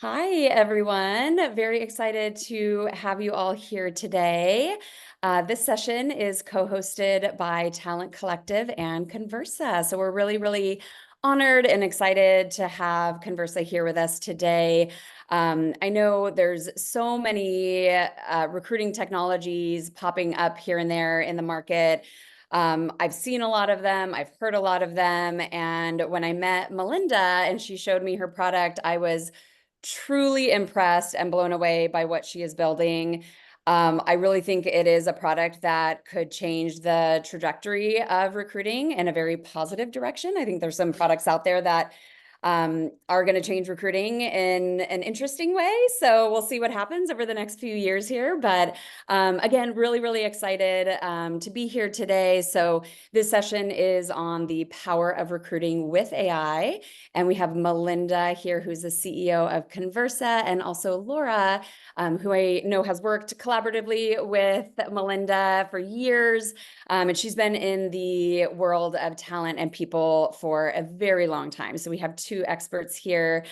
Hi, everyone. Very excited to have you all here today. This session is co-hosted by Talent Collective and Conversa. So we're really honored and excited to have Conversa here with us today. I know there's so many recruiting technologies popping up here and there in the market. I've seen a lot of them, I've heard a lot of them. And when I met Malinda and she showed me her product, I was truly impressed and blown away by what she is building. I really think it is a product that could change the trajectory of recruiting in a very positive direction. I think there's some products out there that are going to change recruiting in an interesting way. So we'll see what happens over the next few years here. But again, really excited to be here today. So this session is on the power of recruiting with AI. And we have Malinda here, who's the CEO of Conversa, and also Laura, who I know has worked collaboratively with Malinda for years. And she's been in the world of talent and people for a very long time. So we have two experts here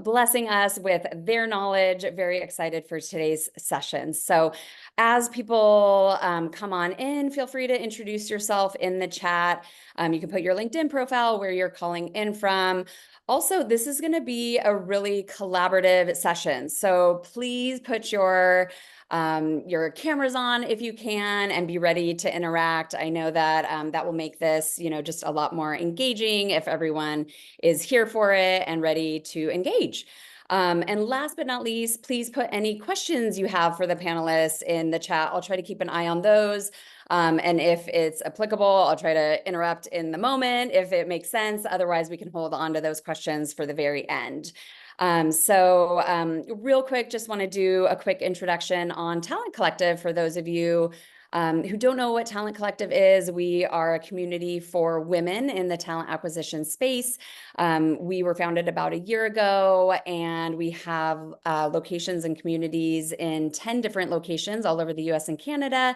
blessing us with their knowledge. Very excited for today's session. So as people come on in, feel free to introduce yourself in the chat. You can put your LinkedIn profile, where you're calling in from. Also, this is going to be a really collaborative session. So please put your cameras on if you can and be ready to interact. I know that that will make this, just a lot more engaging if everyone is here for it and ready to engage. And last but not least, please put any questions you have for the panelists in the chat. I'll try to keep an eye on those. And if it's applicable, I'll try to interrupt in the moment if it makes sense. Otherwise, we can hold on to those questions for the very end. Real quick, just want to do a quick introduction on Talent Collective for those of you who don't know what Talent Collective is. We are a community for women in the talent acquisition space. We were founded about a year ago, and we have locations and communities in 10 different locations all over the US and Canada.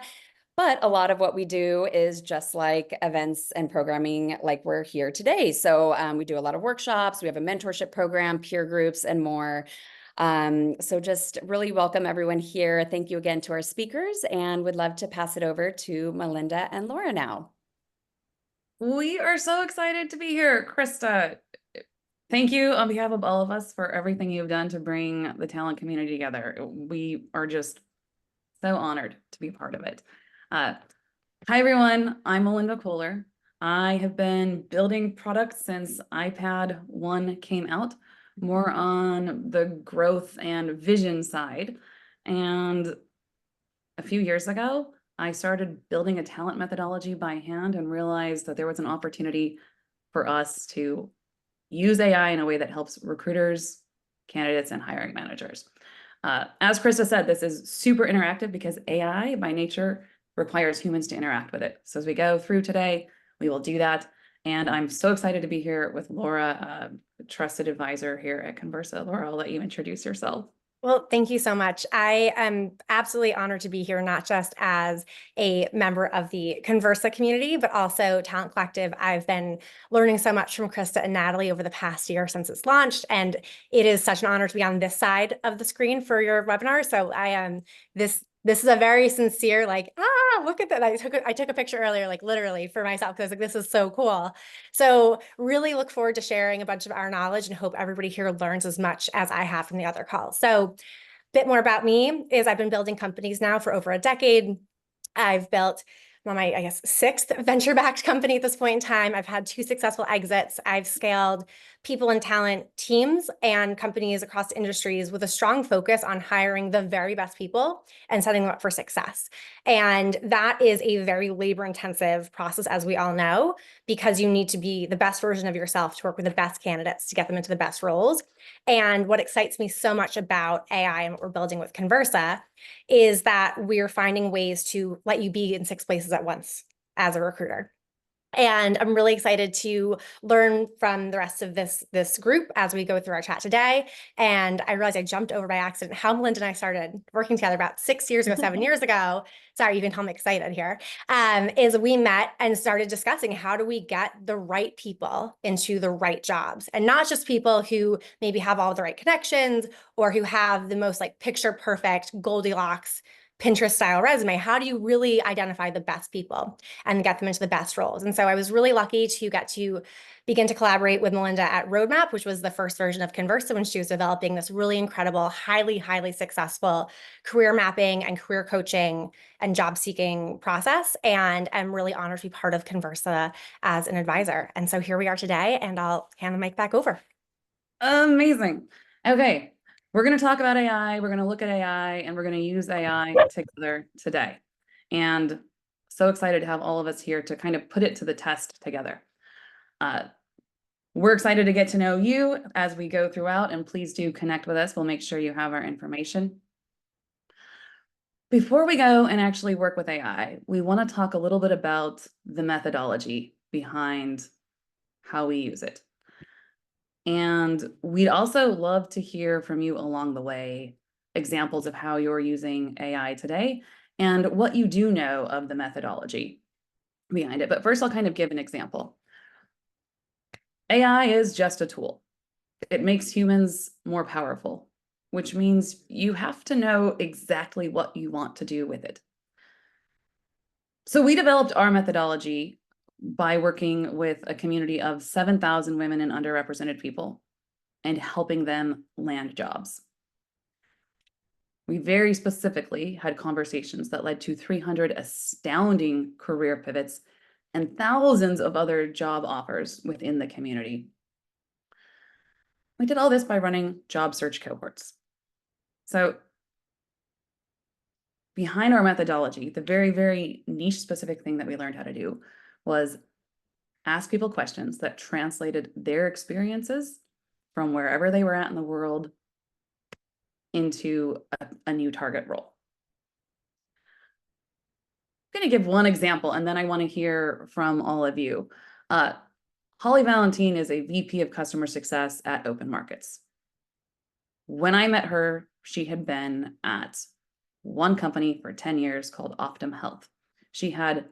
But a lot of what we do is just like events and programming like we're here today. So we do a lot of workshops, we have a mentorship program, peer groups, and more. So just really welcome everyone here. Thank you again to our speakers, and would love to pass it over to Malinda and Laura now. We are so excited to be here. Krista, thank you on behalf of all of us for everything you've done to bring the talent community together. We are just so honored to be part of it. Hi, everyone. I'm Malinda Coler. I have been building products since iPad 1 came out, more on the growth and vision side. And a few years ago, I started building a talent methodology by hand and realized that there was an opportunity for us to use AI in a way that helps recruiters, candidates, and hiring managers. As Krista said, this is super interactive because AI by nature requires humans to interact with it. So as we go through today, we will do that. And I'm so excited to be here with Laura, a trusted advisor here at Conversa. Laura, I'll let you introduce yourself. Well, thank you so much. I am absolutely honored to be here, not just as a member of the Conversa community, but also Talent Collective. I've been learning so much from Krista and Natalie over the past year since it's launched, and it is such an honor to be on this side of the screen for your webinar. So I am this is a very sincere, look at that. I took a picture earlier, like literally for myself, because like, this is so cool. So really look forward to sharing a bunch of our knowledge and hope everybody here learns as much as I have from the other calls. So a bit more about me is I've been building companies now for over a decade. I've built my, I guess, sixth venture-backed company at this point in time. I've had 2 successful exits. I've scaled people and talent teams and companies across industries with a strong focus on hiring the very best people and setting them up for success. And that is a very labor-intensive process, as we all know, because you need to be the best version of yourself to work with the best candidates to get them into the best roles. And what excites me so much about AI and what we're building with Conversa is that we're finding ways to let you be in 6 places at once as a recruiter. And I'm really excited to learn from the rest of this group as we go through our chat today. And I realized I jumped over by accident how Malinda and I started working together about 6 years ago, 7 years ago. Sorry, you can tell I'm excited here. Is we met and started discussing how do we get the right people into the right jobs, and not just people who maybe have all the right connections or who have the most like picture perfect Goldilocks Pinterest style resume. How do you really identify the best people and get them into the best roles? And so I was really lucky to get to begin to collaborate with Malinda at Roadmap, which was the first version of Conversa when she was developing this really incredible, highly successful career mapping and career coaching and job seeking process. And I'm really honored to be part of Conversa as an advisor. And so here we are today, and I'll hand the mic back over. Amazing. Okay. We're going to talk about AI. We're going to look at AI, and we're going to use AI together today. And so excited to have all of us here to kind of put it to the test together. We're excited to get to know you as we go throughout, and please do connect with us. We'll make sure you have our information. Before we go and actually work with AI, we want to talk a little bit about the methodology behind how we use it. And we'd also love to hear from you along the way, examples of how you're using AI today and what you do know of the methodology behind it. But first, I'll kind of give an example. AI is just a tool. It makes humans more powerful, which means you have to know exactly what you want to do with it. So we developed our methodology by working with a community of 7,000 women and underrepresented people and helping them land jobs. We very specifically had conversations that led to 300 astounding career pivots and thousands of other job offers within the community. We did all this by running job search cohorts. So behind our methodology, the very niche specific thing that we learned how to do was ask people questions that translated their experiences from wherever they were at in the world into a new target role. I'm going to give one example, and then I want to hear from all of you. Holly Valentine is a VP of Customer Success at Open Markets. When I met her, she had been at one company for 10 years called Optum Health. She had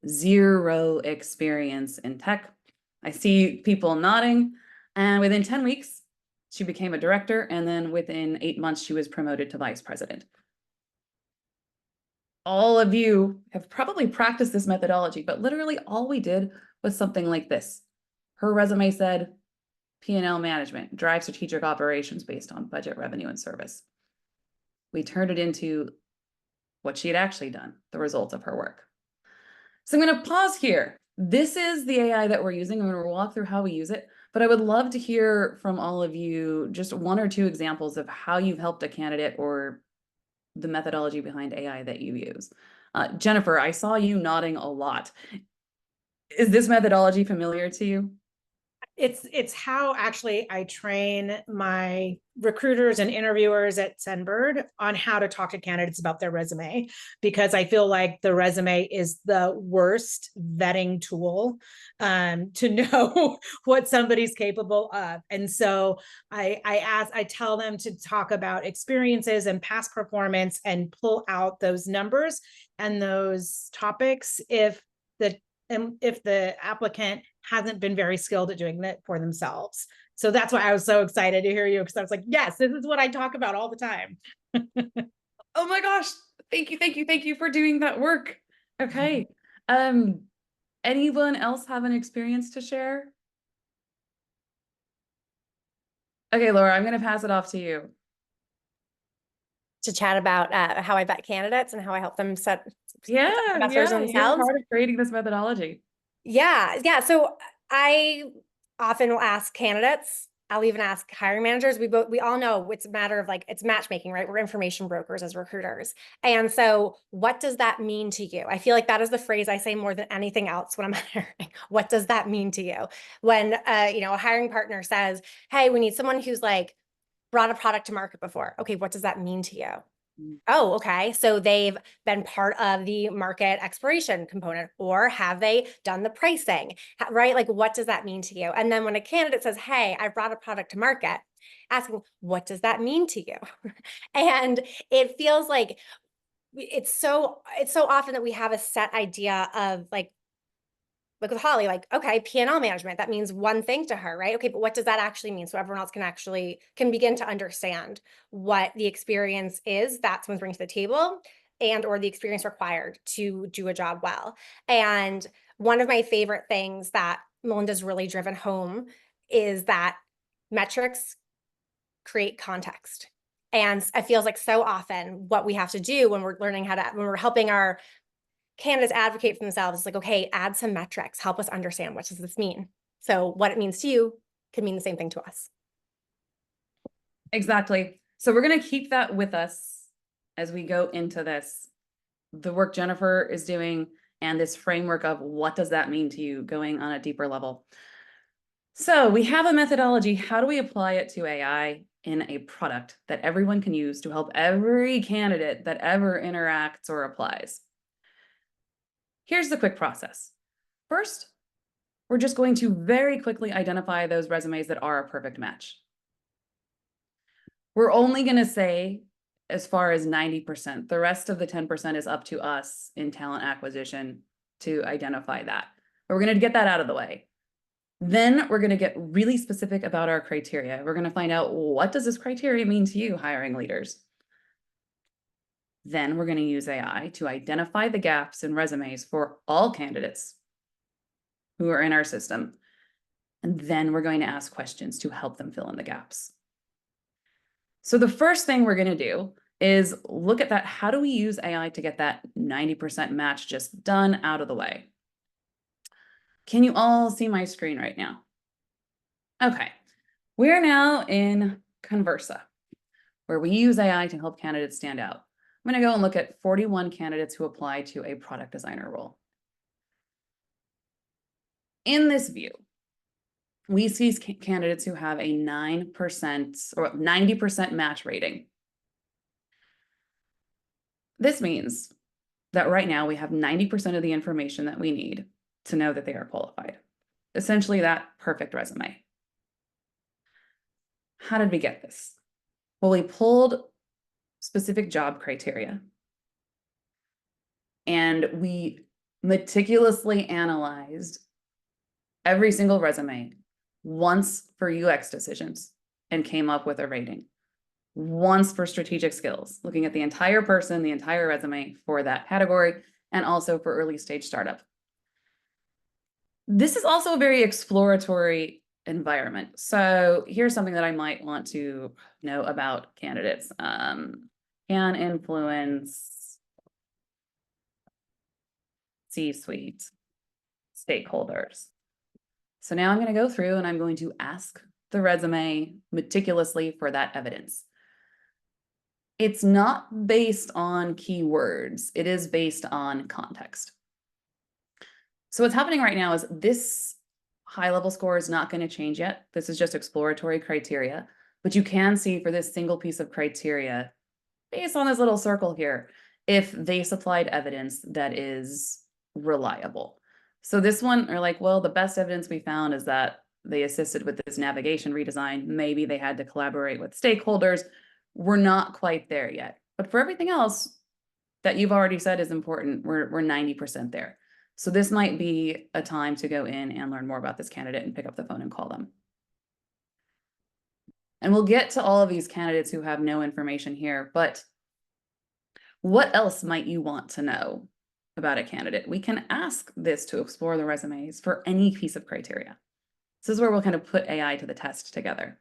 zero experience in tech. I see people nodding, and within 10 weeks, she became a director, and then within 8 months, she was promoted to vice president. All of you have probably practiced this methodology, but literally all we did was something like this. Her resume said, P&L management, drive strategic operations based on budget, revenue, and service. We turned it into what she had actually done, the result of her work. So I'm going to pause here. This is the AI that we're using. I'm going to walk through how we use it, but I would love to hear from all of you just one or two examples of how you've helped a candidate or the methodology behind AI that you use. Jennifer, I saw you nodding a lot. Is this methodology familiar to you? It's how actually I train my recruiters and interviewers at Sendbird on how to talk to candidates about their resume, because I feel like the resume is the worst vetting tool to know what somebody's capable of. And so I tell them to talk about experiences and past performance and pull out those numbers and those topics if the applicant hasn't been very skilled at doing that for themselves. So that's why I was so excited to hear you, because I was like, yes, this is what I talk about all the time. Oh my gosh. Thank you for doing that work. Okay. Anyone else have an experience to share? Okay, Laura, I'm going to pass it off to you. To chat about how I vet candidates and how I help them set You're themselves. part of creating this methodology. Yeah. So I often will ask candidates. I'll even ask hiring managers. We all know it's a matter of it's matchmaking, right? We're information brokers as recruiters. And so what does that mean to you? I feel like that is the phrase I say more than anything else when I'm hiring. What does that mean to you? When a hiring partner says, hey, we need someone who's brought a product to market before. Okay, what does that mean to you? Oh, okay. So they've been part of the market exploration component, or have they done the pricing, right? Like, what does that mean to you? And then when a candidate says, hey, I brought a product to market, asking, what does that mean to you? And it feels like it's so often that we have a set idea of like with Holly, like, okay, P&L management, that means one thing to her, right? Okay, but what does that actually mean? So everyone else can begin to understand what the experience is that someone's bringing to the table, and or the experience required to do a job well. And one of my favorite things that Melinda's really driven home is that metrics create context. And it feels like so often what we have to do when we're learning when we're helping our candidates advocate for themselves, it's like, okay, add some metrics, help us understand what does this mean. So what it means to you could mean the same thing to us. Exactly. So we're going to keep that with us as we go into this, the work Jennifer is doing, and this framework of what does that mean to you going on a deeper level. So we have a methodology. How do we apply it to AI in a product that everyone can use to help every candidate that ever interacts or applies? Here's the quick process. First, we're just going to very quickly identify those resumes that are a perfect match. We're only going to say as far as 90%. The rest of the 10% is up to us in talent acquisition to identify that. But we're going to get that out of the way. Then we're going to get really specific about our criteria. We're going to find out, what does this criteria mean to you, hiring leaders? Then we're going to use AI to identify the gaps in resumes for all candidates who are in our system. And then we're going to ask questions to help them fill in the gaps. So the first thing we're going to do is look at that. How do we use AI to get that 90% match just done out of the way? Can you all see my screen right now? Okay, we're now in Conversa, where we use AI to help candidates stand out. I'm going to go and look at 41 candidates who apply to a product designer role. In this view, we see candidates who have a 9% or 90% match rating. This means that right now we have 90% of the information that we need to know that they are qualified. Essentially, that perfect resume. How did we get this? Well, we pulled specific job criteria and we meticulously analyzed every single resume once for UX decisions and came up with a rating. Once for strategic skills, looking at the entire person, the entire resume for that category, and also for early stage startup. This is also a very exploratory environment. So here's something that I might want to know about candidates. Can influence C-suite stakeholders. So now I'm going to go through and I'm going to ask the resume meticulously for that evidence. It's not based on keywords. It is based on context. So what's happening right now is this high-level score is not going to change yet. This is just exploratory criteria, but you can see for this single piece of criteria, based on this little circle here, if they supplied evidence that is reliable. So this one are like, well, the best evidence we found is that they assisted with this navigation redesign. Maybe they had to collaborate with stakeholders. We're not quite there yet. But for everything else that you've already said is important, we're 90% there. So this might be a time to go in and learn more about this candidate and pick up the phone and call them. And we'll get to all of these candidates who have no information here, but what else might you want to know about a candidate? We can ask this to explore the resumes for any piece of criteria. This is where we'll kind of put AI to the test together.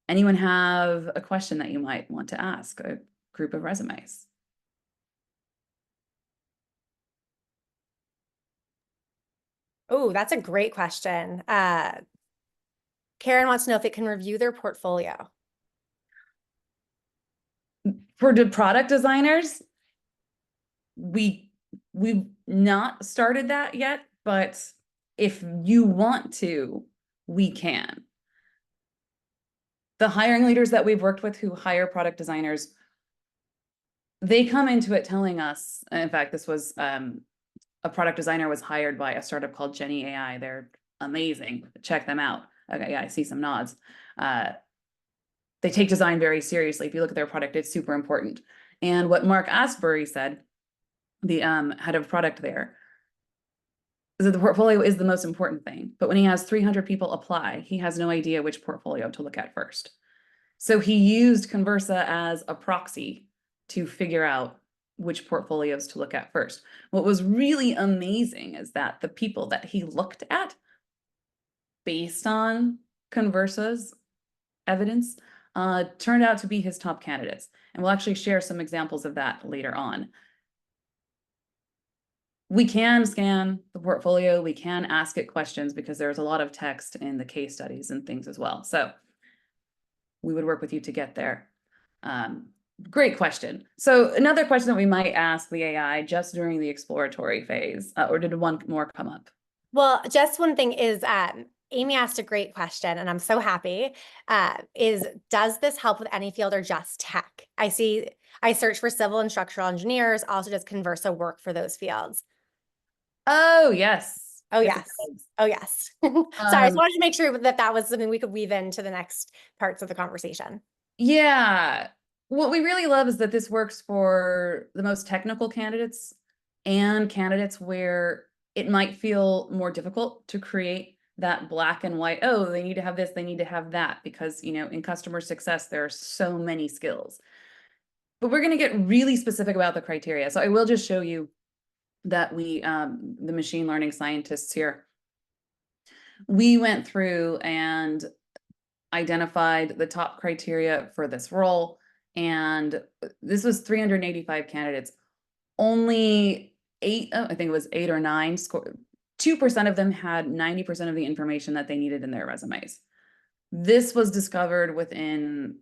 Anyone have a question that you might want to ask a group of resumes? Oh, that's a great question. Karen wants to know if it can review their portfolio. For the product designers, we've not started that yet, but if you want to, we can. The hiring leaders that we've worked with who hire product designers, they come into it telling us, in fact, this was a product designer was hired by a startup called Jenny AI. They're amazing. Check them out. Okay, yeah, I see some nods. They take design very seriously. If you look at their product, it's super important. And what Mark Asbury said, the head of product there, is that the portfolio is the most important thing. But when he has 300 people apply, he has no idea which portfolio to look at first. So he used Conversa as a proxy to figure out which portfolios to look at first. What was really amazing is that the people that he looked at based on Conversa's evidence turned out to be his top candidates. And we'll actually share some examples of that later on. We can scan the portfolio, we can ask it questions because there's a lot of text in the case studies and things as well. So we would work with you to get there. Great question. So another question that we might ask the AI just during the exploratory phase, or did one more come up? Well, just one thing is, Amy asked a great question, and I'm so happy, is does this help with any field or just tech? I search for civil and structural engineers. Also, does Conversa work for those fields? Oh, yes. Oh, Yes, yes. it does. Oh, yes. Sorry, I just wanted to make sure that that was something we could weave into the next parts of the conversation. Yeah. What we really love is that this works for the most technical candidates and candidates where it might feel more difficult to create that black and white, oh, they need to have this, they need to have that, because, you know, in customer success, there are so many skills. But we're going to get really specific about the criteria. So I will just show you that we, the machine learning scientists here, we went through and identified the top criteria for this role. And this was 385 candidates. Only I think it was 8 or 9 score. 2% of them had 90% of the information that they needed in their resumes. This was discovered within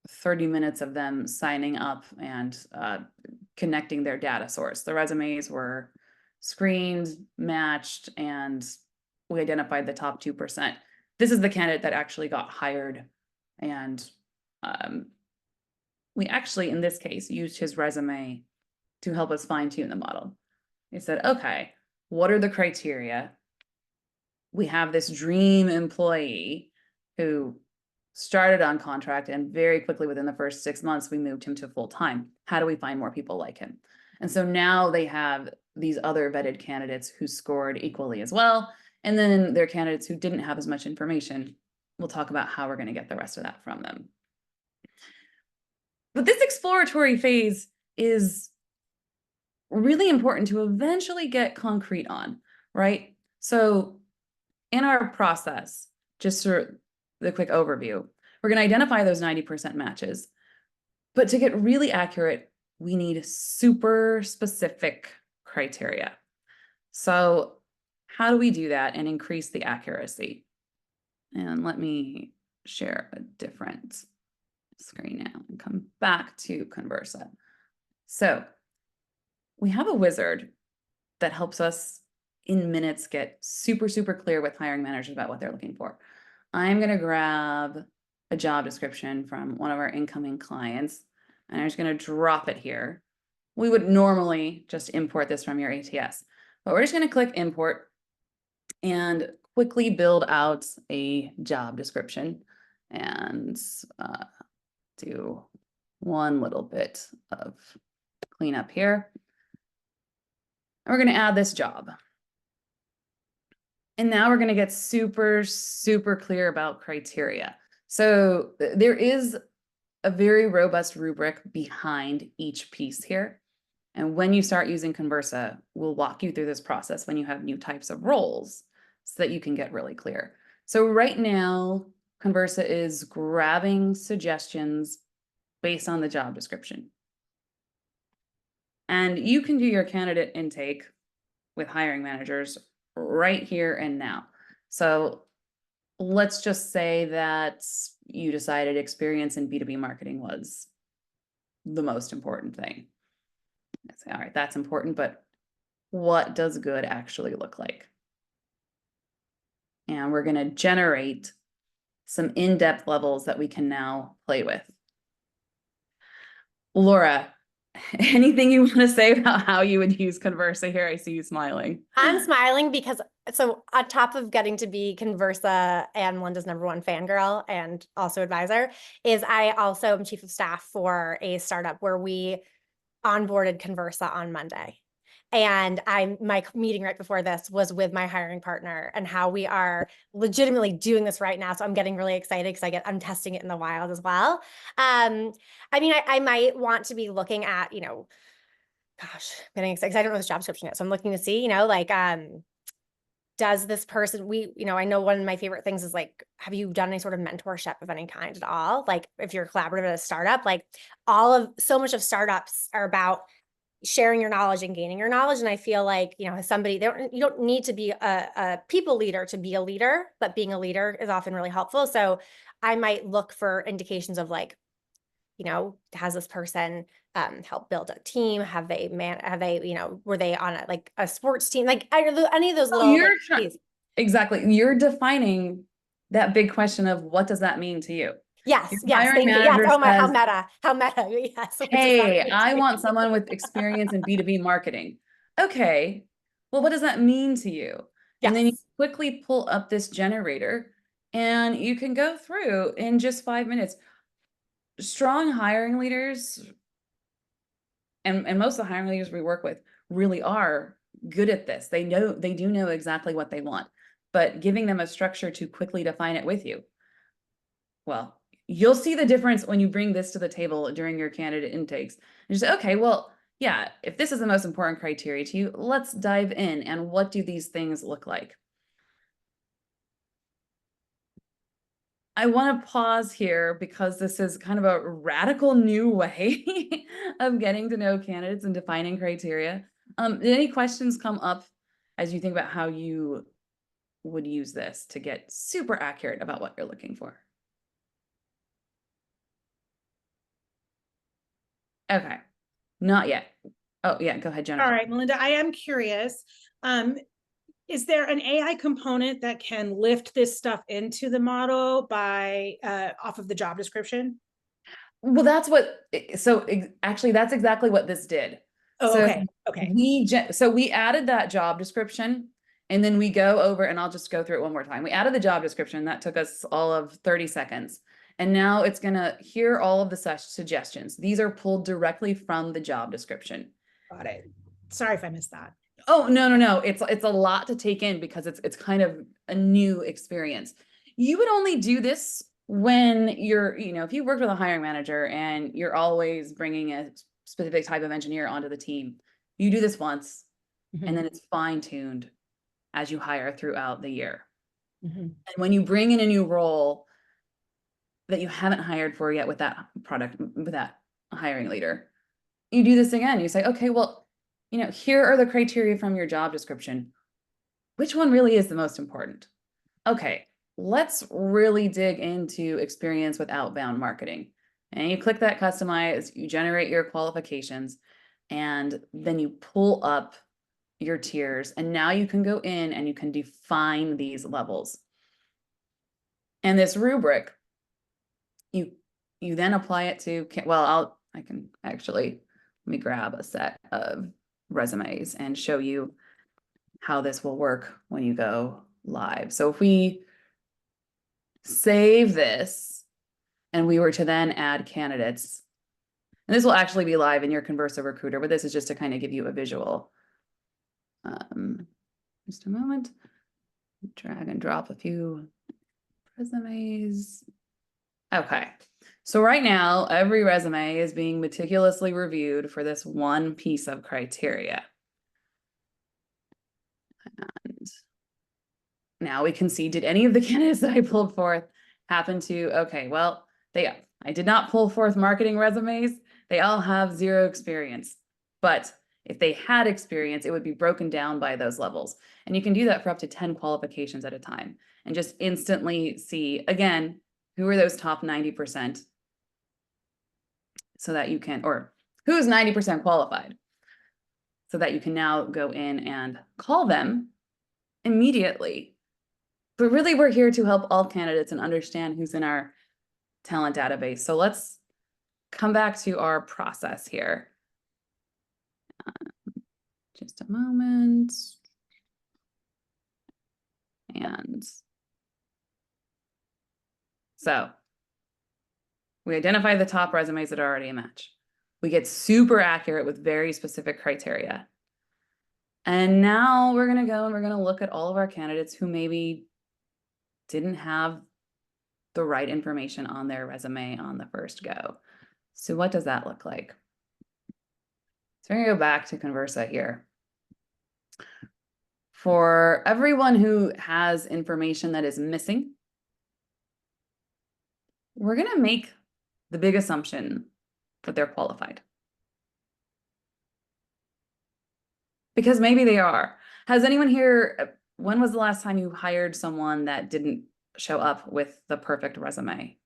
30 minutes of them signing up and connecting their data source. The resumes were screened, matched, and we identified the top 2%. This is the candidate that actually got hired. And we actually, in this case, used his resume to help us fine tune the model. He said, okay, what are the criteria? We have this dream employee who started on contract, and very quickly within the first 6 months, we moved him to full-time. How do we find more people like him? And so now they have these other vetted candidates who scored equally as well. And then there are candidates who didn't have as much information. We'll talk about how we're going to get the rest of that from them. But this exploratory phase is really important to eventually get concrete on, right? So in our process, just for the quick overview, we're going to identify those 90% matches. But to get really accurate, we need super specific criteria. So how do we do that and increase the accuracy? And let me share a different screen now and come back to Conversa. So we have a wizard that helps us in minutes get super, super clear with hiring managers about what they're looking for. I'm going to grab a job description from one of our incoming clients, and I'm just going to drop it here. We would normally just import this from your ATS, but we're just going to click import and quickly build out a job description and do one little bit of cleanup here. And we're going to add this job. And now we're going to get super, super clear about criteria. So there is a very robust rubric behind each piece here. And when you start using Conversa, we'll walk you through this process when you have new types of roles so that you can get really clear. So right now, Conversa is grabbing suggestions based on the job description. And you can do your candidate intake with hiring managers right here and now. So let's just say that you decided experience in B2B marketing was the most important thing. I'd say, all right, that's important, but what does good actually look like? And we're going to generate some in-depth levels that we can now play with. Laura, anything you want to say about how you would use Conversa here? I see you smiling. I'm smiling because, so on top of getting to be Conversa and Melinda's #1 fangirl and also advisor, is I also am chief of staff for a startup where we onboarded Conversa on Monday. And my meeting right before this was with my hiring partner and how we are legitimately doing this right now. So I'm getting really excited because I'm testing it in the wild as well. I mean, I might want to be looking at, you know, gosh, I'm getting excited because I don't know what this job description is. So I'm looking to see, you know, like, does this person, you know, I know one of my favorite things is like, have you done any sort of mentorship of any kind at all? Like if you're collaborative at a startup, like so much of startups are about sharing your knowledge and gaining your knowledge. And I feel like, you know, as somebody, you don't need to be a people leader to be a leader, but being a leader is often really helpful. So I might look for indications of like, you know, has this person helped build a team? Have they, you know, were they on like a sports team? Like any of those little, exactly. You're defining that big question of what does that mean to you? Yes, Your yes, hiring thank you. Yes. manager Oh my, how says, meta, yes. hey, I want someone with experience in B2B marketing. Okay, well, what does that mean to you? And then you Yes. quickly pull up this generator and you can go through in just 5 minutes. Strong hiring leaders, and most of the hiring leaders we work with really are good at this. They do know exactly what they want, but giving them a structure to quickly define it with you. Well, you'll see the difference when you bring this to the table during your candidate intakes. And you say, okay, well, yeah, if this is the most important criteria to you, let's dive in. And what do these things look like? I want to pause here because this is kind of a radical new way of getting to know candidates and defining criteria. Did any questions come up as you think about how you would use this to get super accurate about what you're looking for? Okay, not yet. Oh yeah, go ahead, Jennifer. All right, Malinda, I am curious. Is there an AI component that can lift this stuff into the model by off of the job description? Well, that's what, actually, that's exactly what this did. Oh, So okay. Okay. we added that job description and then we go over, and I'll just go through it one more time. We added the job description. That took us all of 30 seconds. And now it's going to hear all of the suggestions. These are pulled directly from the job description. Got it. Sorry if I missed that. Oh, no. It's a lot to take in because it's kind of a new experience. You would only do this when you're, you know, if you worked with a hiring manager and you're always bringing a specific type of engineer onto the team, you do this once and then it's fine-tuned as you hire throughout the year. And when you bring in a new role that you haven't hired for yet with that hiring leader, you do this again. You say, okay, well, you know, here are the criteria from your job description. Which one really is the most important? Okay, let's really dig into experience with outbound marketing. And you click that customize, you generate your qualifications, and then you pull up your tiers. And now you can go in and you can define these levels. And this rubric, you then apply it to, well, I can actually, let me grab a set of resumes and show you how this will work when you go live. So if we save this and we were to then add candidates, and this will actually be live in your Conversa recruiter, but this is just to kind of give you a visual. Just a moment, drag and drop a few resumes. Okay, so right now every resume is being meticulously reviewed for this one piece of criteria. And now we can see, did any of the candidates that I pulled forth happen to, okay, well, I did not pull forth marketing resumes. They all have 0 experience, but if they had experience, it would be broken down by those levels. And you can do that for up to 10 qualifications at a time and just instantly see, again, who are those top 90% so that you can, or who's 90% qualified, so that you can now go in and call them immediately But really, we're here to help all candidates and understand who's in our talent database. So let's come back to our process here. Just a moment. And so we identify the top resumes that are already a match. We get super accurate with very specific criteria. And now we're going to go and we're going to look at all of our candidates who maybe didn't have the right information on their resume on the first go. So what does that look like? So we're going to go back to Conversa here. For everyone who has information that is missing, we're going to make the big assumption that they're qualified. Because maybe they are. Has anyone here, when was the last time you hired someone that didn't show up with the perfect resume?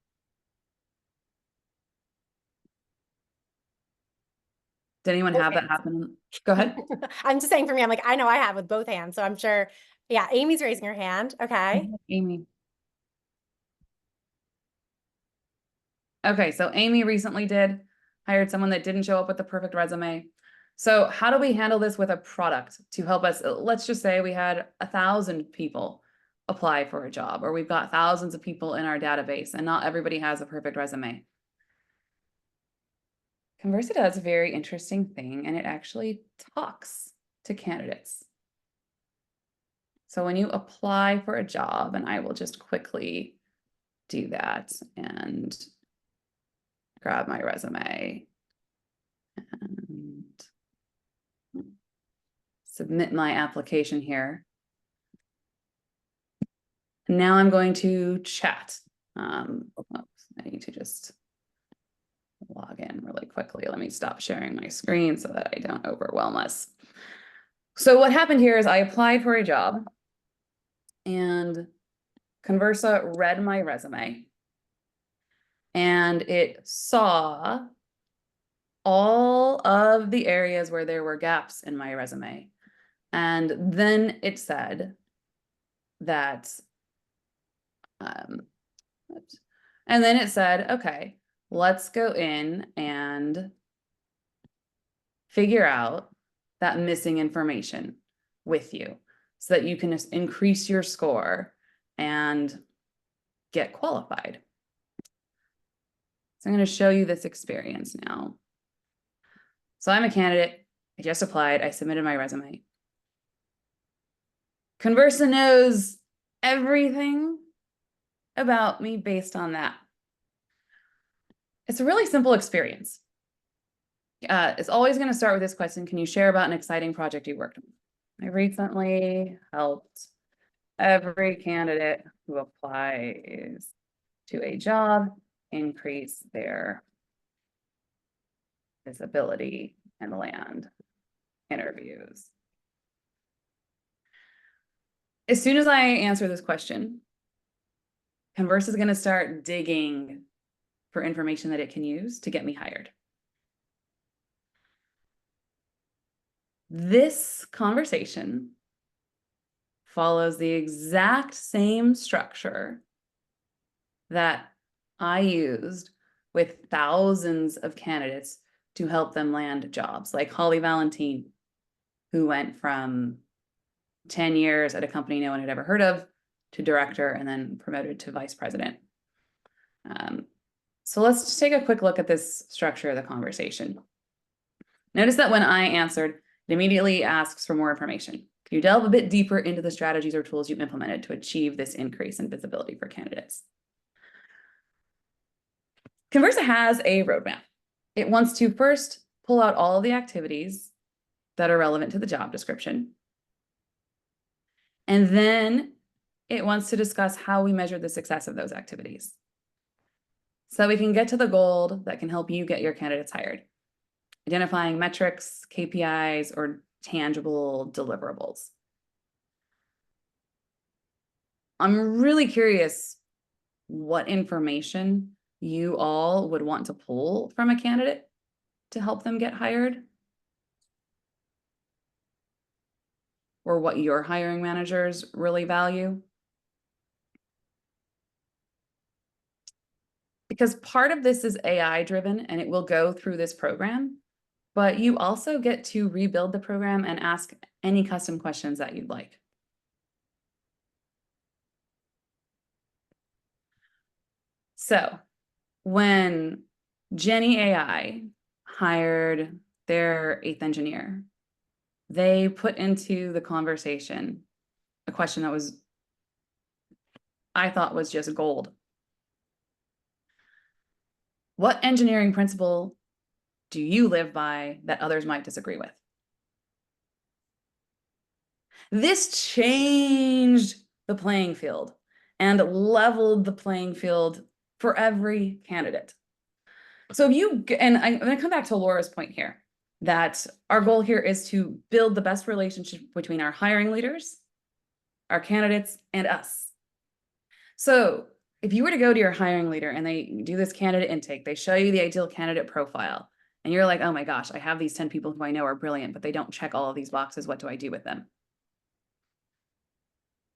Did anyone have that happen? Go ahead. I'm just saying for me, I'm like, I know I have with both hands. So I'm sure. Yeah. Amy's raising her hand. Okay. Amy. Okay, so Amy recently hired someone that didn't show up with the perfect resume. So how do we handle this with a product to help us? Let's just say we had 1,000 people apply for a job, or we've got thousands of people in our database and not everybody has a perfect resume. Conversa does a very interesting thing, and it actually talks to candidates. So when you apply for a job, and I will just quickly do that and grab my resume and submit my application here. Now I'm going to chat. Oops, I need to just log in really quickly. Let me stop sharing my screen so that I don't overwhelm us. So what happened here is I applied for a job and Conversa read my resume and it saw all of the areas where there were gaps in my resume. And then it said that, and then it said, okay, let's go in and figure out that missing information with you so that you can just increase your score and get qualified. So I'm going to show you this experience now. So I'm a candidate. I just applied. I submitted my resume. Conversa knows everything about me based on that. It's a really simple experience. It's always going to start with this question. Can you share about an exciting project you worked on? I recently helped every candidate who applies to a job increase their visibility and land interviews. As soon as I answer this question, Conversa is going to start digging for information that it can use to get me hired. This conversation follows the exact same structure that I used with thousands of candidates to help them land jobs, like Holly Valentine, who went from 10 years at a company no one had ever heard of to director and then promoted to vice president. So let's just take a quick look at this structure of the conversation. Notice that when I answered, it immediately asks for more information. Can you delve a bit deeper into the strategies or tools you've implemented to achieve this increase in visibility for candidates? Conversa has a roadmap. It wants to first pull out all of the activities that are relevant to the job description. And then it wants to discuss how we measure the success of those activities, so we can get to the goal that can help you get your candidates hired. Identifying metrics, KPIs, or tangible deliverables. I'm really curious what information you all would want to pull from a candidate to help them get hired, or what your hiring managers really value. because part of this is AI driven and it will go through this program, but you also get to rebuild the program and ask any custom questions that you'd like. So when Jenny AI hired their 8th engineer, they put into the conversation a question that I thought was just gold. What engineering principle do you live by that others might disagree with? This changed the playing field and leveled the playing field for every candidate. So and I'm going to come back to Laura's point here, that our goal here is to build the best relationship between our hiring leaders, our candidates, and us. So if you were to go to your hiring leader and they do this candidate intake, they show you the ideal candidate profile, and you're like, oh my gosh, I have these 10 people who I know are brilliant, but they don't check all of these boxes. What do I do with them?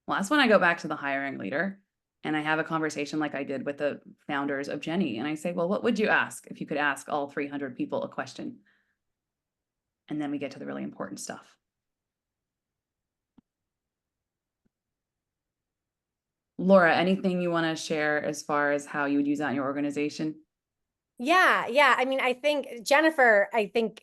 Well, that's when I go back to the hiring leader and I have a conversation like I did with the founders of Jenny. And I say, well, what would you ask if you could ask all 300 people a question? And then we get to the really important stuff. Laura, anything you want to share as far as how you would use that in your organization? Yeah. I mean, I think Jennifer,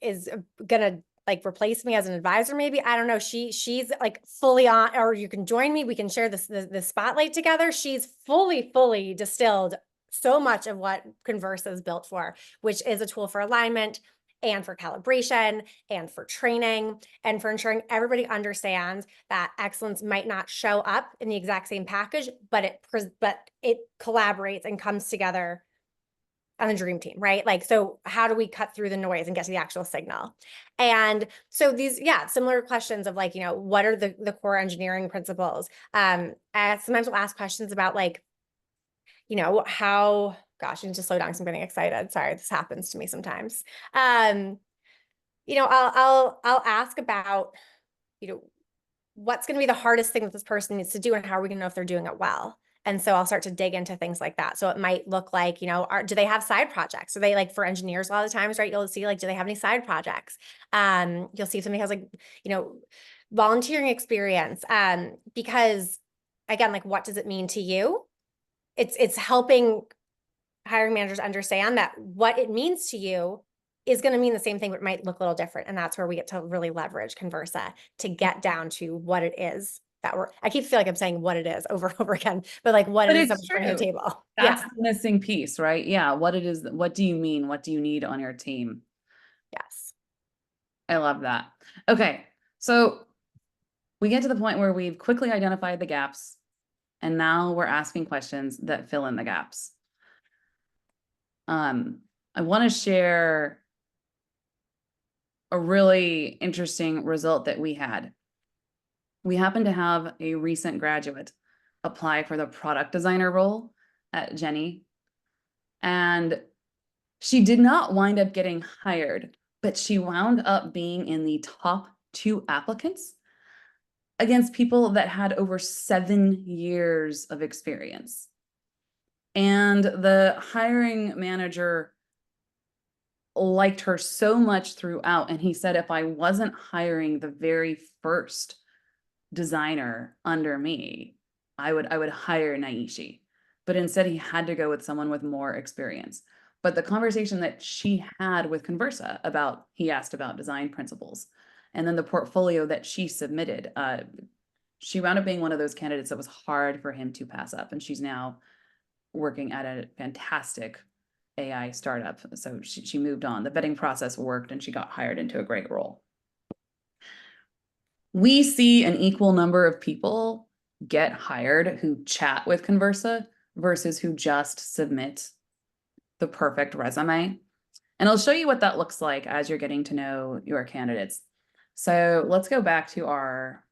is gonna like replace me as an advisor, maybe. I don't know. She's like fully on, or you can join me. We can share the spotlight together. She's fully distilled so much of what Conversa is built for, which is a tool for alignment and for calibration and for training and for ensuring everybody understands that excellence might not show up in the exact same package, but it collaborates and comes together on the dream team, right? Like, so how do we cut through the noise and get to the actual signal? And so these, similar questions of like, what are the core engineering principles? Sometimes we'll ask questions about like, gosh, I need to slow down because I'm getting excited. Sorry, this happens to me sometimes. I'll ask about, what's going to be the hardest thing that this person needs to do and how are we going to know if they're doing it well? And so I'll start to dig into things like that. So it might look like, do they have side projects? Are they like, for engineers a lot of the times, right? You'll see like, do they have any side projects? You'll see if somebody has like, volunteering experience. Because again, like, what does it mean to you? It's helping hiring managers understand that what it means to you is going to mean the same thing, but it might look a little different. And that's where we get to really leverage Conversa to get down to what it is that I keep feeling like I'm saying what it is over and over again, but like what it is that we bring to the table. That's the missing piece, right? Yeah. What it is, what do you mean? What do you need on your team? Yes. I love that. Okay. So we get to the point where we've quickly identified the gaps and now we're asking questions that fill in the gaps. I want to share a really interesting result that we had. We happen to have a recent graduate apply for the product designer role at Jenny. And she did not wind up getting hired, but she wound up being in the top 2 applicants against people that had over 7 years of experience. And the hiring manager liked her so much throughout. And he said, if I wasn't hiring the very first designer under me, I would hire Naishi. But instead he had to go with someone with more experience. But the conversation that she had with Conversa about, he asked about design principles, and then the portfolio that she submitted, she wound up being one of those candidates that was hard for him to pass up. And she's now working at a fantastic AI startup. So she moved on. The vetting process worked and she got hired into a great role. We see an equal number of people get hired who chat with Conversa versus who just submit the perfect resume. And I'll show you what that looks like as you're getting to know your candidates. So let's go back to our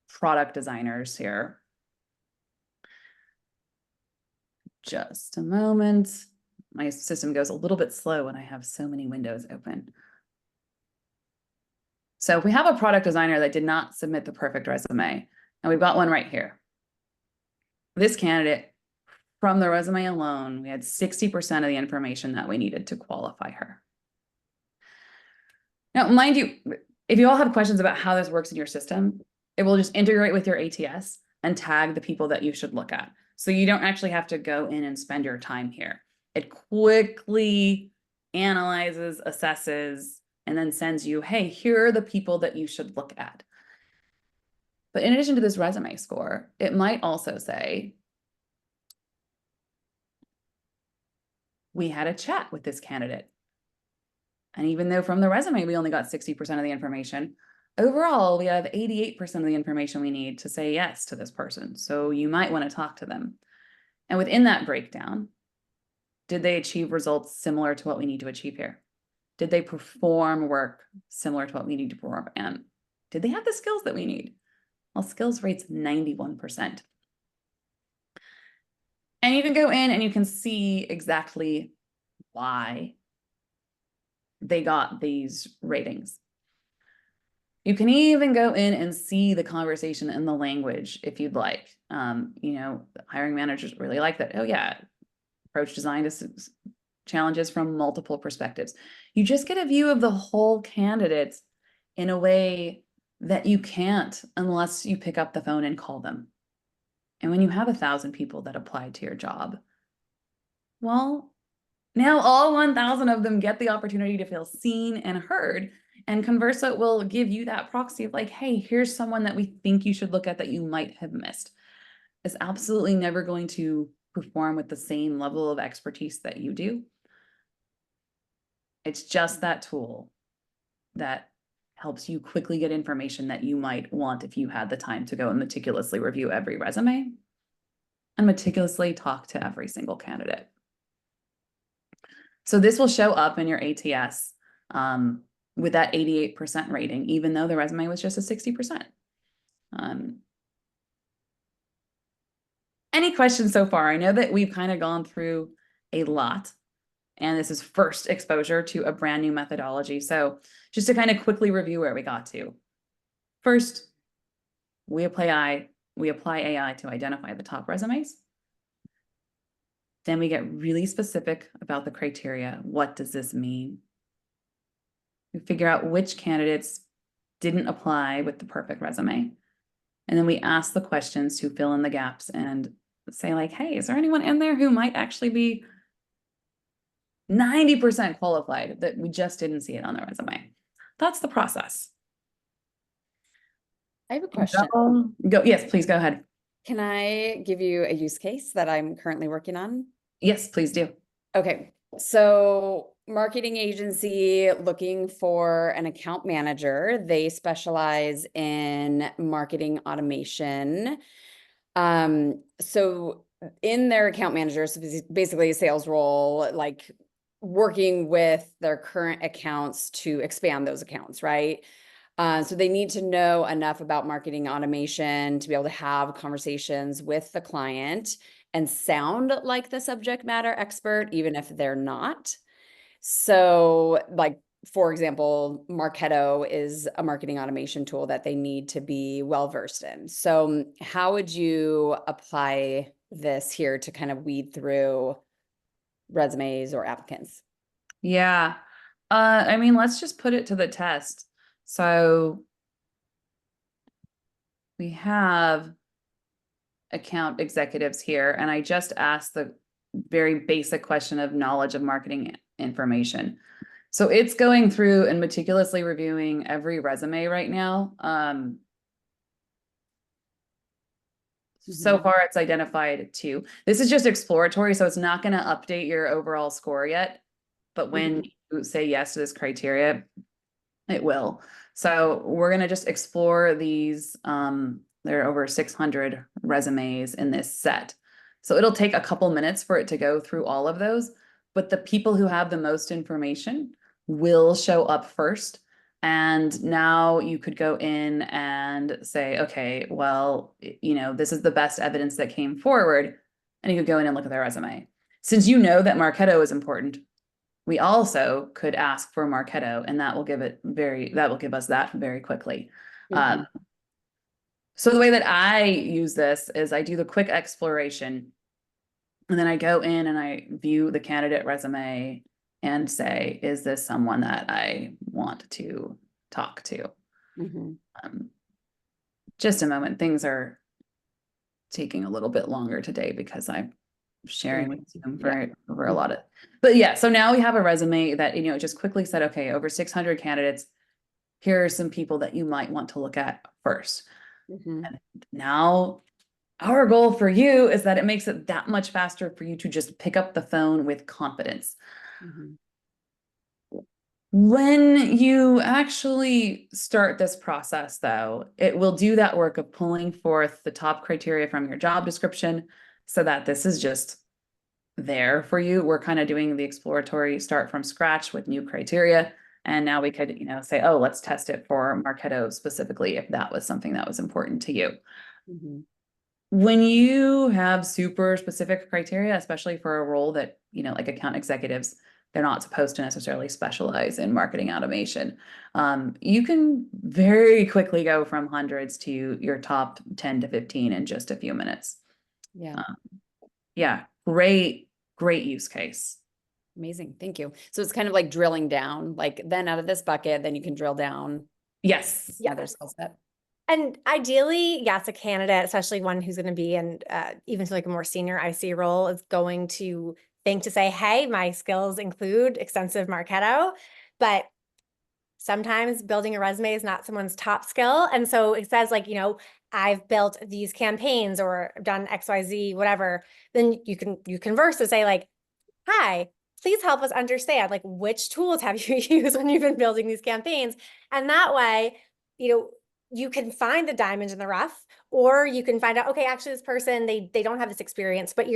product designers here. Just a moment. My system goes a little bit slow when I have so many windows open. So if we have a product designer that did not submit the perfect resume, and we've got one right here. This candidate from the resume alone, we had 60% of the information that we needed to qualify her. Now, mind you, if you all have questions about how this works in your system, it will just integrate with your ATS and tag the people that you should look at. So you don't actually have to go in and spend your time here. It quickly analyzes, assesses, and then sends you, hey, here are the people that you should look at. But in addition to this resume score, it might also say, we had a chat with this candidate. And even though from the resume, we only got 60% of the information, overall, we have 88% of the information we need to say yes to this person. So you might want to talk to them. And within that breakdown, did they achieve results similar to what we need to achieve here? Did they perform work similar to what we need to perform? And did they have the skills that we need? Well, skills rate's 91%. And you can go in and you can see exactly why they got these ratings. You can even go in and see the conversation and the language if you'd like. You know, hiring managers really like that. Oh yeah, approach design to challenges from multiple perspectives. You just get a view of the whole candidate in a way that you can't unless you pick up the phone and call them. And when you have 1,000 people that applied to your job, well, now all 1,000 of them get the opportunity to feel seen and heard. And Conversa will give you that proxy of like, hey, here's someone that we think you should look at that you might have missed. It's absolutely never going to perform with the same level of expertise that you do. It's just that tool that helps you quickly get information that you might want if you had the time to go and meticulously review every resume and meticulously talk to every single candidate. So this will show up in your ATS with that 88% rating, even though the resume was just a 60%. Any questions so far? I know that we've kind of gone through a lot, and this is first exposure to a brand new methodology. So just to kind of quickly review where we got to. First, we apply AI to identify the top resumes. Then we get really specific about the criteria. What does this mean? We figure out which candidates didn't apply with the perfect resume. And then we ask the questions to fill in the gaps and say like, hey, is there anyone in there who might actually be 90% qualified that we just didn't see it on their resume? That's the process. I have a question. Yes, please go ahead. Can I give you a use case that I'm currently working on? Yes, please do. Okay, so marketing agency looking for an account manager. They specialize in marketing automation. So in their account managers, so basically a sales role, like working with their current accounts to expand those accounts, right? So they need to know enough about marketing automation to be able to have conversations with the client and sound like the subject matter expert, even if they're not. So like, for example, Marketo is a marketing automation tool that they need to be well-versed in. So how would you apply this here to kind of weed through resumes or applicants? Yeah. I mean, let's just put it to the test. So we have account executives here, and I just asked the very basic question of knowledge of marketing information. So it's going through and meticulously reviewing every resume right now. So far it's identified 2. This is just exploratory, so it's not going to update your overall score yet. But when you say yes to this criteria, it will. So we're going to just explore these. There are over 600 resumes in this set. So it'll take a couple minutes for it to go through all of those. But the people who have the most information will show up first. And now you could go in and say, okay, well, you know, this is the best evidence that came forward. And you could go in and look at their resume. Since you know that Marketo is important, we also could ask for Marketo, and that will give us that very quickly. So the way that I use this is I do the quick exploration. And then I go in and I view the candidate resume and say, is this someone that I want to talk to? Mhm. Just a moment. Things are taking a little bit longer today because I'm sharing with Zoom for a lot of, but yeah, so now we have a resume that, just quickly said, okay, over 600 candidates, here are some people that you might want to look at first. Mhm. And now our goal for you is that it makes it that much faster for you to just pick up the phone with confidence. Mhm. When you actually start this process, though, it will do that work of pulling forth the top criteria from your job description so that this is just there for you. We're kind of doing the exploratory start from scratch with new criteria. And now we could, say, oh, let's test it for Marketo specifically if that was something that was important to you. Mhm. When you have super specific criteria, especially for a role that, like account executives, they're not supposed to necessarily specialize in marketing automation. You can very quickly go from hundreds to your top 10 to 15 in just a few minutes. Yeah. Yeah, great use case. Amazing. Thank you. So it's kind of like drilling down, like then out of this bucket, then you can drill down Yes. another skill set. And ideally, yes, a candidate, especially one who's going to be in even to like a more senior IC role, is going to think to say, hey, my skills include extensive Marketo, but sometimes building a resume is not someone's top skill. And so it says like, I've built these campaigns or done XYZ, whatever. Then you converse to say like, hi, please help us understand like which tools have you used when you've been building these campaigns. And that way, you can find the diamond in the rough, or you can find out, okay, actually this person, they don't have this experience, but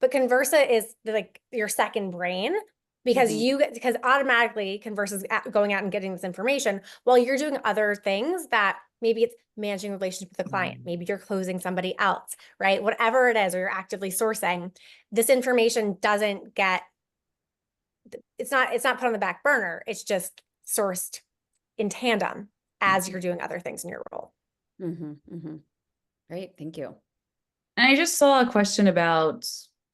Conversa is like your second brain because because automatically Conversa is going out and getting this information while you're doing other things that maybe it's managing relationships with the client. Maybe you're closing somebody else, right? Whatever it is, or you're actively sourcing, this information doesn't get, it's not put on the back burner. It's just sourced in tandem as you're doing other things in your role. Great. Thank you. And I just saw a question about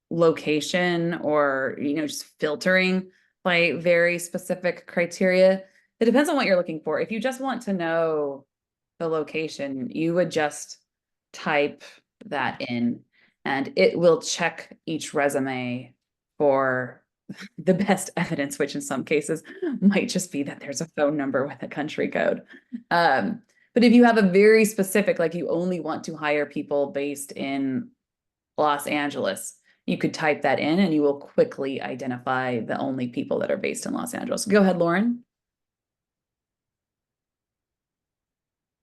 location or, just filtering by very specific criteria. It depends on what you're looking for. If you just want to know the location, you would just type that in and it will check each resume for the best evidence, which in some cases might just be that there's a phone number with a country code. But if you have a very specific, like you only want to hire people based in Los Angeles, you could type that in and you will quickly identify the only people that are based in Los Angeles. Go ahead, Lauren.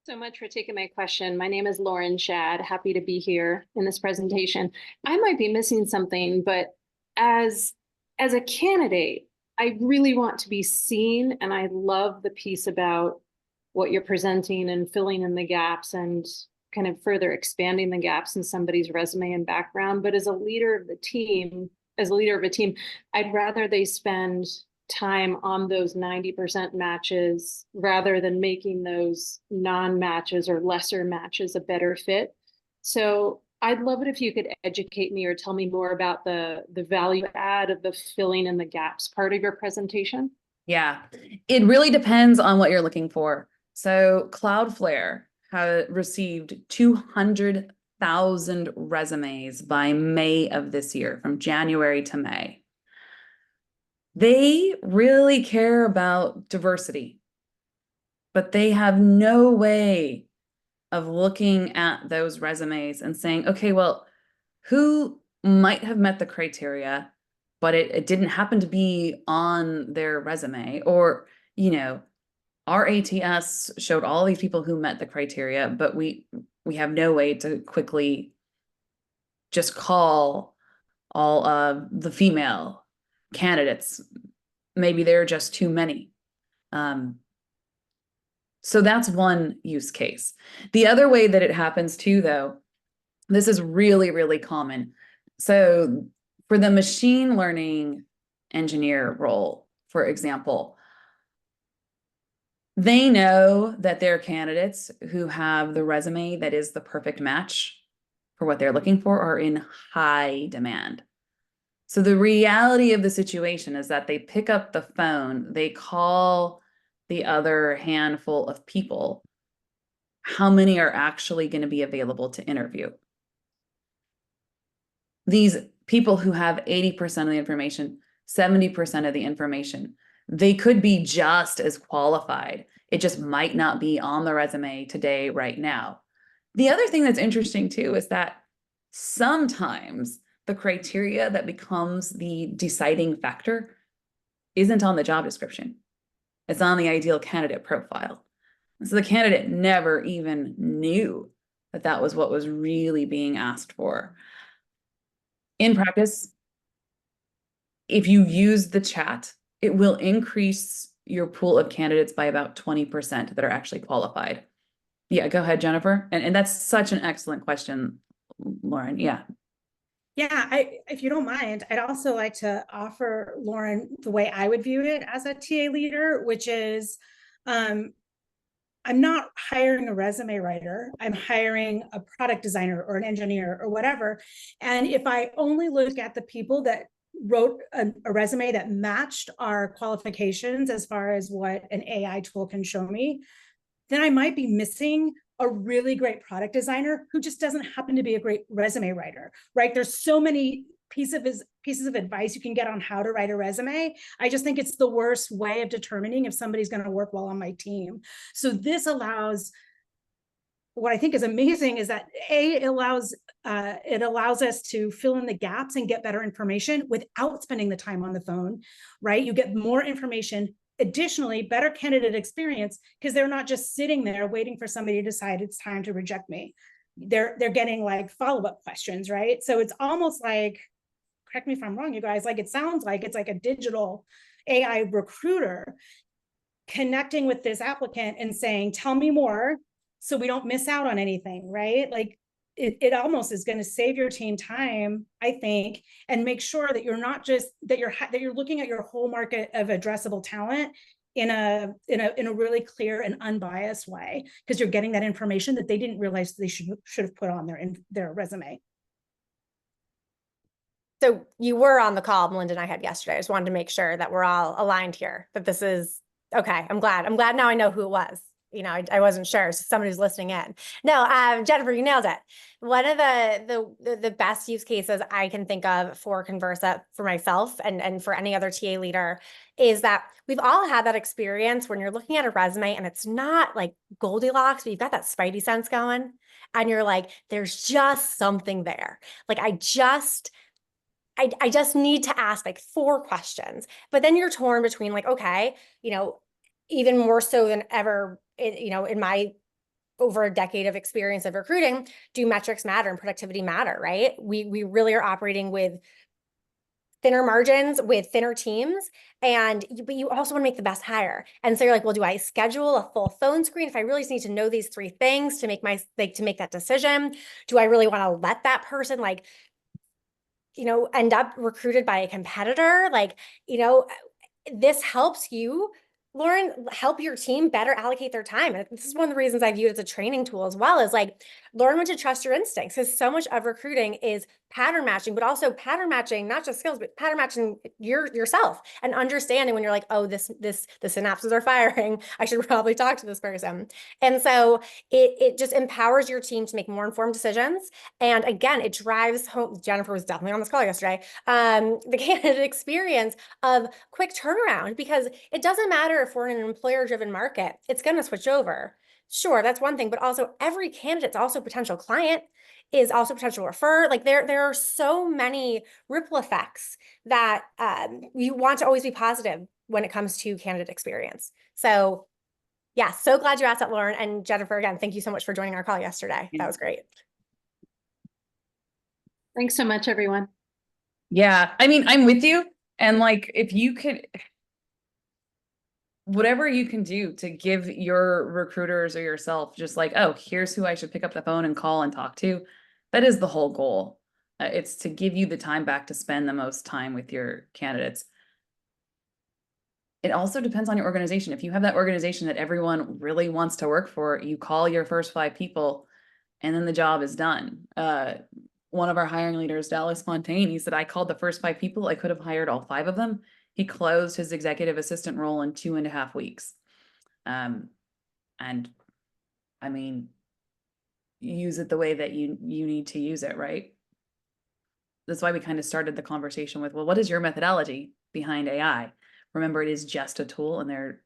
So much for taking my question. My name is Lauren Shad. Happy to be here in this presentation. I might be missing something, but as a candidate, I really want to be seen, and I love the piece about what you're presenting and filling in the gaps and kind of further expanding the gaps in somebody's resume and background. But as a leader of a team, I'd rather they spend time on those 90% matches rather than making those non-matches or lesser matches a better fit. So I'd love it if you could educate me or tell me more about the value add of the filling in the gaps part of your presentation. Yeah, it really depends on what you're looking for. So Cloudflare has received 200,000 resumes by May of this year, from January to May. They really care about diversity, but they have no way of looking at those resumes and saying, okay, well, who might have met the criteria, but it didn't happen to be on their resume, or, our ATS showed all these people who met the criteria, but we have no way to quickly just call all of the female candidates. Maybe there are just too many. So that's one use case. The other way that it happens too, though, this is really, really common. So for the machine learning engineer role, for example, they know that their candidates who have the resume that is the perfect match for what they're looking for are in high demand. So the reality of the situation is that they pick up the phone, they call the other handful of people. How many are actually going to be available to interview? These people who have 80% of the information, 70% of the information, they could be just as qualified. It just might not be on the resume today, right now. The other thing that's interesting too is that sometimes the criteria that becomes the deciding factor isn't on the job description. It's on the ideal candidate profile. And so the candidate never even knew that that was what was really being asked for. In practice, if you use the chat, it will increase your pool of candidates by about 20% that are actually qualified. Yeah, go ahead, Jennifer. And that's such an excellent question, Lauren. Yeah. Yeah, if you don't mind, I'd also like to offer Lauren the way I would view it as a TA leader, which is I'm not hiring a resume writer. I'm hiring a product designer or an engineer or whatever. And if I only look at the people that wrote a resume that matched our qualifications as far as what an AI tool can show me, then I might be missing a really great product designer who just doesn't happen to be a great resume writer, right? There's so many pieces of advice you can get on how to write a resume. I just think it's the worst way of determining if somebody's going to work well on my team. So this allows, what I think is amazing is that it allows us to fill in the gaps and get better information without spending the time on the phone, right? You get more information. Additionally, better candidate experience because they're not just sitting there waiting for somebody to decide it's time to reject me. They're getting like follow-up questions, right? So it's almost like, correct me if I'm wrong, you guys, like it sounds like it's like a digital AI recruiter connecting with this applicant and saying, tell me more so we don't miss out on anything, right? Like it almost is going to save your team time, I think, and make sure that you're not just that you're looking at your whole market of addressable talent in a really clear and unbiased way, because you're getting that information that they didn't realize they should have put on their resume. So you were on the call Malinda and I had yesterday. I just wanted to make sure that we're all aligned here, that this is okay. I'm glad now I know who it was. You know, I wasn't sure. So somebody who's listening in. No, Jennifer, you nailed it. One of the best use cases I can think of for Conversa for myself and for any other TA leader is that we've all had that experience when you're looking at a resume and it's not like Goldilocks, but you've got that spidey sense going and you're like, there's just something there. Like I just need to ask like 4 questions, but then you're torn between like, okay, you know, even more so than ever, you know, in my over a decade of experience of recruiting, do metrics matter and productivity matter, right? We really are operating with thinner margins, with thinner teams, but you also want to make the best hire. And so you're like, well, do I schedule a full phone screen if I really just need to know these 3 things to make that decision? Do I really want to let that person like, you know, end up recruited by a competitor? Like, you know, this helps you, Lauren, help your team better allocate their time. And this is one of the reasons I view it as a training tool as well, is like learn when to trust your instincts, because so much of recruiting is pattern matching, but also pattern matching, not just skills, but pattern matching yourself and understanding when you're like, oh, the synapses are firing. I should probably talk to this person. And so it just empowers your team to make more informed decisions. And again, it drives home, Jennifer was definitely on this call yesterday, the candidate experience of quick turnaround, because it doesn't matter if we're in an employer-driven market, it's going to switch over. Sure, that's one thing, but also every candidate's also potential client, is also potential refer. Like there are so many ripple effects that you want to always be positive when it comes to candidate experience. So yeah, so glad you asked that, Lauren. And Jennifer, again, thank you so much for joining our call yesterday. That was great. Thanks so much, everyone. Yeah, I mean, I'm with you. And like, if you could, whatever you can do to give your recruiters or yourself just like, oh, here's who I should pick up the phone and call and talk to. That is the whole goal. It's to give you the time back to spend the most time with your candidates. It also depends on your organization. If you have that organization that everyone really wants to work for, you call your first 5 people and then the job is done. one of our hiring leaders, Dallas Fontaine, he said, I called the first 5 people. I could have hired all 5 of them. He closed his executive assistant role in 2.5 weeks. And I mean, use it the way that you need to use it, right? That's why we kind of started the conversation with, well, what is your methodology behind AI? Remember, it is just a tool, and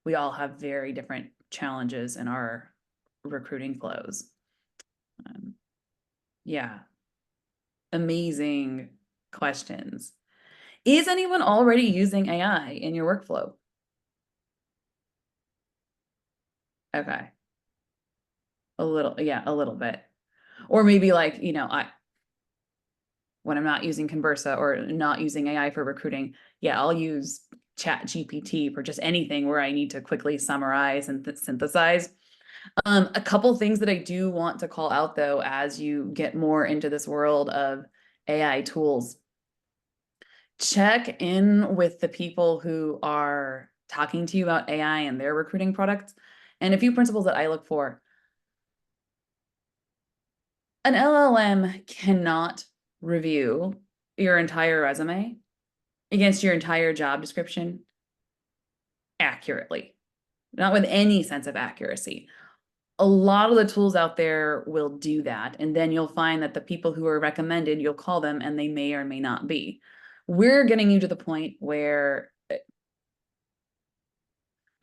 we all have very different challenges in our recruiting flows. Yeah. Amazing questions. Is anyone already using AI in your workflow? Okay. A little bit. Or maybe like, when I'm not using Conversa or not using AI for recruiting, I'll use Chat GPT for just anything where I need to quickly summarize and synthesize. A couple things that I do want to call out though, as you get more into this world of AI tools, check in with the people who are talking to you about AI and their recruiting products. And a few principles that I look for. An LLM cannot review your entire resume against your entire job description accurately, not with any sense of accuracy. A lot of the tools out there will do that. And then you'll find that the people who are recommended, you'll call them and they may or may not be. We're getting you to the point where,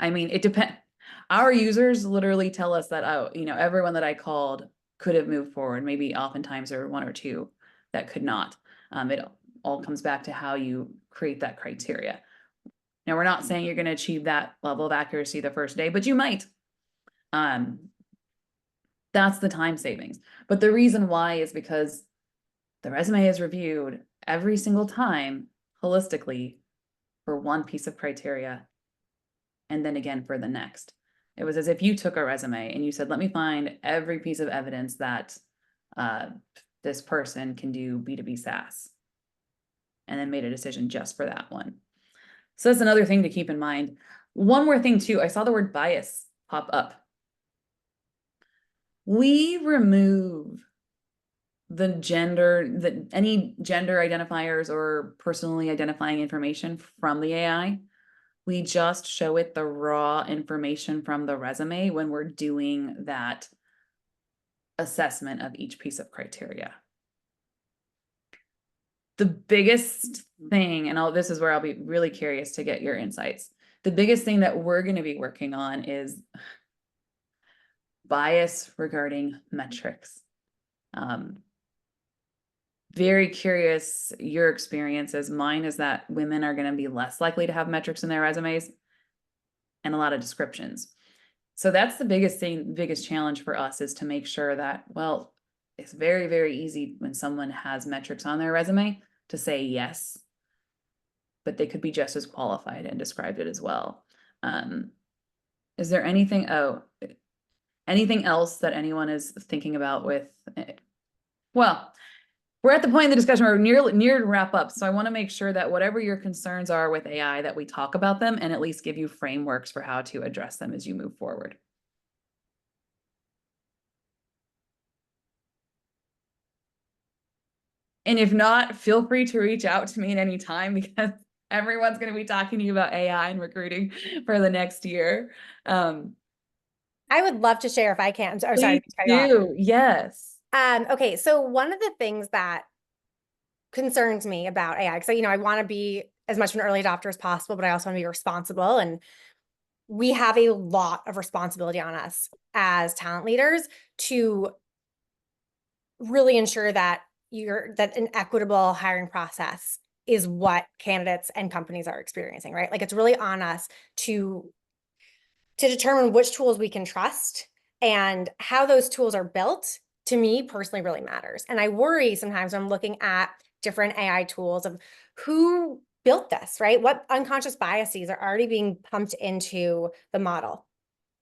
I mean, it depends. Our users literally tell us that, oh, everyone that I called could have moved forward. Maybe oftentimes there were 1 or 2 that could not. It all comes back to how you create that criteria. Now, we're not saying you're going to achieve that level of accuracy the first day, but you might. That's the time savings. But the reason why is because the resume is reviewed every single time holistically for one piece of criteria, and then again for the next. It was as if you took a resume and you said, let me find every piece of evidence that this person can do B2B SaaS, and then made a decision just for that one. So that's another thing to keep in mind. One more thing too, I saw the word bias pop up. We remove any gender identifiers or personally identifying information from the AI. We just show it the raw information from the resume when we're doing that assessment of each piece of criteria. The biggest thing, and this is where I'll be really curious to get your insights. The biggest thing that we're going to be working on is bias regarding metrics. Very curious your experiences. Mine is that women are going to be less likely to have metrics in their resumes and a lot of descriptions. So that's the biggest challenge for us, is to make sure that, well, it's very, very easy when someone has metrics on their resume to say yes, but they could be just as qualified and described it as well. Is there anything else that anyone is thinking about with, well, we're at the point in the discussion where we're near to wrap up. So I want to make sure that whatever your concerns are with AI, that we talk about them and at least give you frameworks for how to address them as you move forward. And if not, feel free to reach out to me at any time, because everyone's going to be talking to you about AI and recruiting for the next year. I would love to share if I can. Or sorry. Please do. Yes. Okay, so one of the things that concerns me about AI, because I want to be as much of an early adopter as possible, but I also want to be responsible, and we have a lot of responsibility on us as talent leaders to really ensure that an equitable hiring process is what candidates and companies are experiencing, right? Like, it's really on us to determine which tools we can trust, and how those tools are built, to me personally, really matters. And I worry sometimes when I'm looking at different AI tools of who built this, right? What unconscious biases are already being pumped into the model,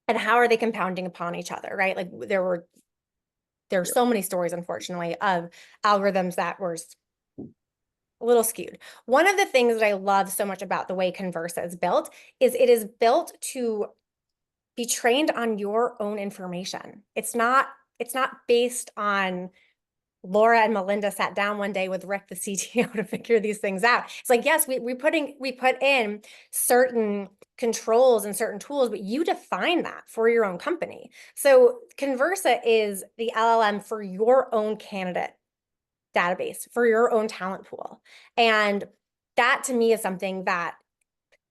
and how are they compounding upon each other, right? Like, there are so many stories, unfortunately, of algorithms that were a little skewed. One of the things that I love so much about the way Conversa is built is it is built to be trained on your own information. It's not based on Laura and Malinda sat down one day with Rick, the CTO, to figure these things out. It's like, yes, we put in certain controls and certain tools, but you define that for your own company. So Conversa is the LLM for your own candidate database, for your own talent pool. And that to me is something that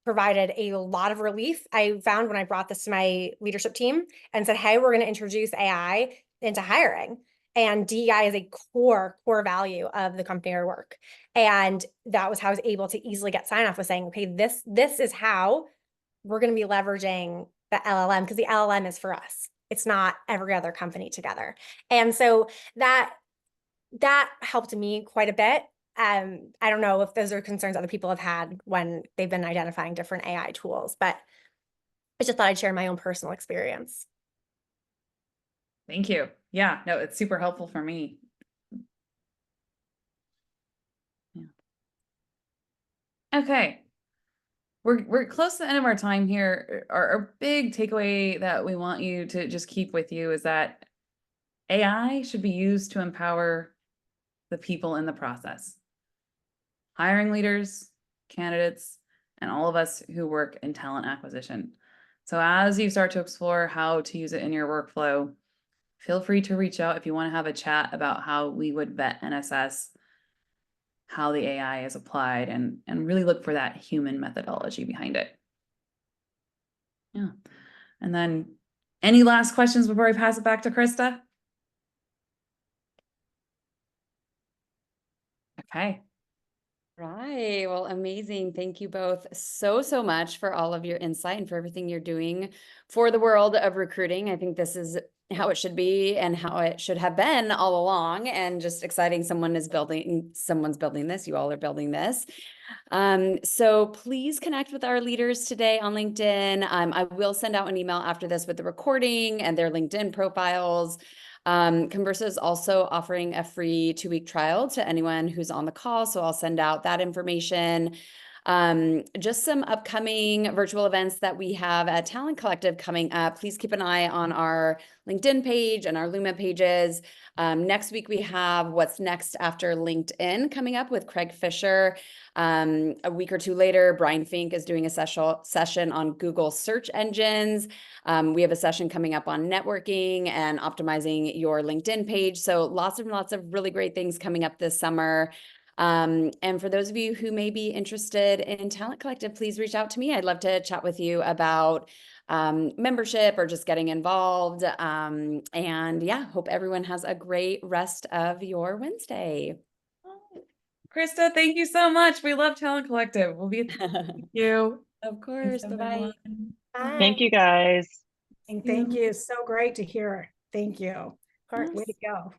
provided a lot of relief. I found when I brought this to my leadership team and said, hey, we're going to introduce AI into hiring. And DEI is a core value of the company I work. And that was how I was able to easily get sign off with saying, okay, this is how we're going to be leveraging the LLM, because the LLM is for us. It's not every other company together. And so that helped me quite a bit. I don't know if those are concerns other people have had when they've been identifying different AI tools, but I just thought I'd share my own personal experience. Thank you. Yeah, no, it's super helpful for me. Yeah. Okay. We're close to the end of our time here. Our big takeaway that we want you to just keep with you is that AI should be used to empower the people in the process. Hiring leaders, candidates, and all of us who work in talent acquisition. So as you start to explore how to use it in your workflow, feel free to reach out if you want to have a chat about how we would vet and assess how the AI is applied, and really look for that human methodology behind it. Yeah. And then any last questions before I pass it back to Krista? Okay. Right. Well, amazing. Thank you both so much for all of your insight and for everything you're doing for the world of recruiting. I think this is how it should be and how it should have been all along, and just exciting. Someone's building this. You all are building this. So please connect with our leaders today on LinkedIn. I will send out an email after this with the recording and their LinkedIn profiles. Conversa is also offering a free 2-week trial to anyone who's on the call. So I'll send out that information. Just some upcoming virtual events that we have at Talent Collective coming up. Please keep an eye on our LinkedIn page and our Luma pages. Next week, we have What's Next After LinkedIn coming up with Craig Fisher. A week or two later, Brian Fink is doing a session on Google search engines. We have a session coming up on networking and optimizing your LinkedIn page. So lots of really great things coming up this summer. And for those of you who may be interested in Talent Collective, please reach out to me. I'd love to chat with you about membership or just getting involved. And yeah, hope everyone has a great rest of your Wednesday. Krista, thank you so much. We love Talent Collective. We'll be thank you. Of course. Thanks, Bye-bye. Bye. Thank you, guys. And thank you. So great to hear. Thank you. Of course. Way to go.